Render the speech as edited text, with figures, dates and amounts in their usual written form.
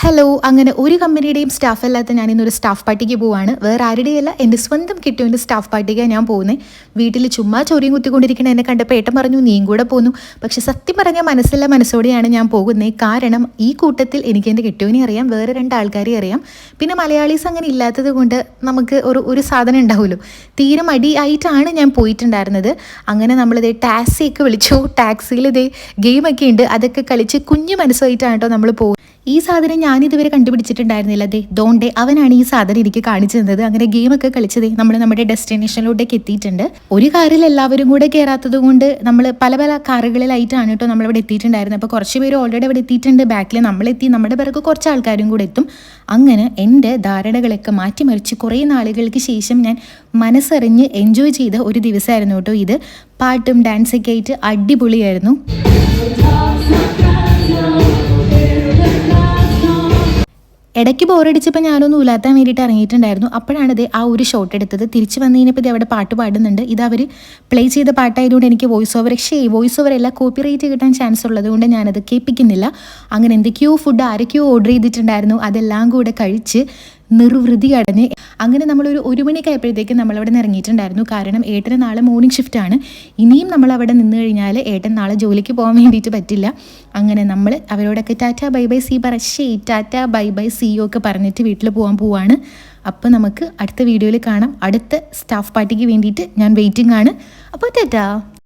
Hello, അങ്ങനെ ഒരു കമ്പനിയുടെയും staff അല്ലാത്ത ഞാൻ ഇന്നൊരു സ്റ്റാഫ് പാർട്ടിക്ക് പോവാണ്. വേറെ ആരുടെയല്ല, എൻ്റെ സ്വന്തം കിട്ടുവിൻ്റെ സ്റ്റാഫ് പാർട്ടിക്കാണ് ഞാൻ പോകുന്നത്. വീട്ടിൽ ചുമ്മാ ചൊറിയും കുത്തിക്കൊണ്ടിരിക്കണം എന്നെ കണ്ടപ്പോൾ ഏട്ടൻ പറഞ്ഞു നീയും കൂടെ പോന്നു. പക്ഷെ സത്യം പറഞ്ഞാൽ മനസ്സില്ല മനസ്സോടെയാണ് ഞാൻ പോകുന്നത്. കാരണം ഈ കൂട്ടത്തിൽ എനിക്ക് എൻ്റെ കിട്ടുവിനെ അറിയാം, വേറെ 2 ആൾക്കാരെ അറിയാം. പിന്നെ മലയാളീസ് അങ്ങനെ ഇല്ലാത്തത് കൊണ്ട് നമുക്ക് ഒരു സാധനം ഉണ്ടാവുമല്ലോ. തീരെ മടിയായിട്ടാണ് ഞാൻ പോയിട്ടുണ്ടായിരുന്നത്. അങ്ങനെ നമ്മളിതേ ടാക്സിയൊക്കെ വിളിച്ചു. ടാക്സിയിൽ ഇതേ ഗെയിമൊക്കെ ഉണ്ട്, അതൊക്കെ കളിച്ച് കുഞ്ഞു മനസ്സായിട്ടാണ് കേട്ടോ നമ്മൾ പോകുന്നത്. ഈ സാധനം ഞാനിതുവരെ കണ്ടുപിടിച്ചിട്ടുണ്ടായിരുന്നില്ല. ദോണ്ടേ അവനാണ് ഈ സാധനം എനിക്ക് കാണിച്ചു തന്നത്. അങ്ങനെ ഗെയിമൊക്കെ കളിച്ചതേ നമ്മൾ നമ്മുടെ ഡെസ്റ്റിനേഷനിലോട്ടേക്ക് എത്തിയിട്ടുണ്ട്. ഒരു കാറിൽ എല്ലാവരും കൂടെ കയറാത്തത് കൊണ്ട് നമ്മൾ പല പല കാറുകളിലായിട്ടാണ് കേട്ടോ നമ്മളിവിടെ എത്തിയിട്ടുണ്ടായിരുന്നത്. അപ്പോൾ കുറച്ച് പേര് ഓൾറെഡി ഇവിടെ എത്തിയിട്ടുണ്ട്. ബാക്കിൽ നമ്മളെത്തി, നമ്മുടെ പിറകെ കുറച്ച് ആൾക്കാരും കൂടെ എത്തും. അങ്ങനെ എൻ്റെ ധാരണകളൊക്കെ മാറ്റിമറിച്ച് കുറേ നാളുകൾക്ക് ശേഷം ഞാൻ മനസ്സറിഞ്ഞ് എൻജോയ് ചെയ്ത ഒരു ദിവസമായിരുന്നു കേട്ടോ ഇത്. പാട്ടും ഡാൻസൊക്കെ ആയിട്ട് അടിപൊളിയായിരുന്നു. ഇടയ്ക്ക് ബോറടിച്ചപ്പോൾ ഞാനൊന്ന് ഉലാത്താൻ വേണ്ടിയിട്ട് ഇറങ്ങിയിട്ടുണ്ടായിരുന്നു. അപ്പോഴാണ് ആ ഒരു ഷോട്ട് എടുത്തത്. തിരിച്ച് വന്നു കഴിഞ്ഞപ്പോൾ ഇത് അവിടെ പാട്ട് പാടുന്നുണ്ട്. ഇത് അവർ പ്ലേ ചെയ്ത പാട്ടായതുകൊണ്ട് എനിക്ക് വോയിസ് ഓവർ അല്ല, കോപ്പിറൈറ്റ് കിട്ടാൻ ചാൻസ് ഉള്ളത് കൊണ്ട് ഞാനത് കേൾപ്പിക്കുന്നില്ല. അങ്ങനെ എന്തൊക്കെയോ ഫുഡ് ആരൊക്കെയോ ഓർഡർ ചെയ്തിട്ടുണ്ടായിരുന്നു. അതെല്ലാം കൂടെ കഴിച്ച് നിർവൃതി അടഞ്ഞ് അങ്ങനെ നമ്മളൊരു 1 മണിയൊക്കെ ആയപ്പോഴത്തേക്കും നമ്മളവിടെ നിന്ന് ഇറങ്ങിയിട്ടുണ്ടായിരുന്നു. കാരണം ഏട്ടന് നാളെ മോർണിംഗ് ഷിഫ്റ്റാണ്. ഇനിയും നമ്മളവിടെ നിന്ന് കഴിഞ്ഞാൽ ഏട്ടൻ നാളെ ജോലിക്ക് പോകാൻ വേണ്ടിയിട്ട് പറ്റില്ല. അങ്ങനെ നമ്മൾ അവരോടൊക്കെ Tata bye bye C Tata bye bye C ഒക്കെ പറഞ്ഞിട്ട് വീട്ടിൽ പോകാൻ പോവാണ്. അപ്പോൾ നമുക്ക് അടുത്ത വീഡിയോയിൽ കാണാം. അടുത്ത സ്റ്റാഫ് പാർട്ടിക്ക് വേണ്ടിയിട്ട് ഞാൻ വെയിറ്റിംഗ് ആണ്. അപ്പോൾ ടാറ്റ.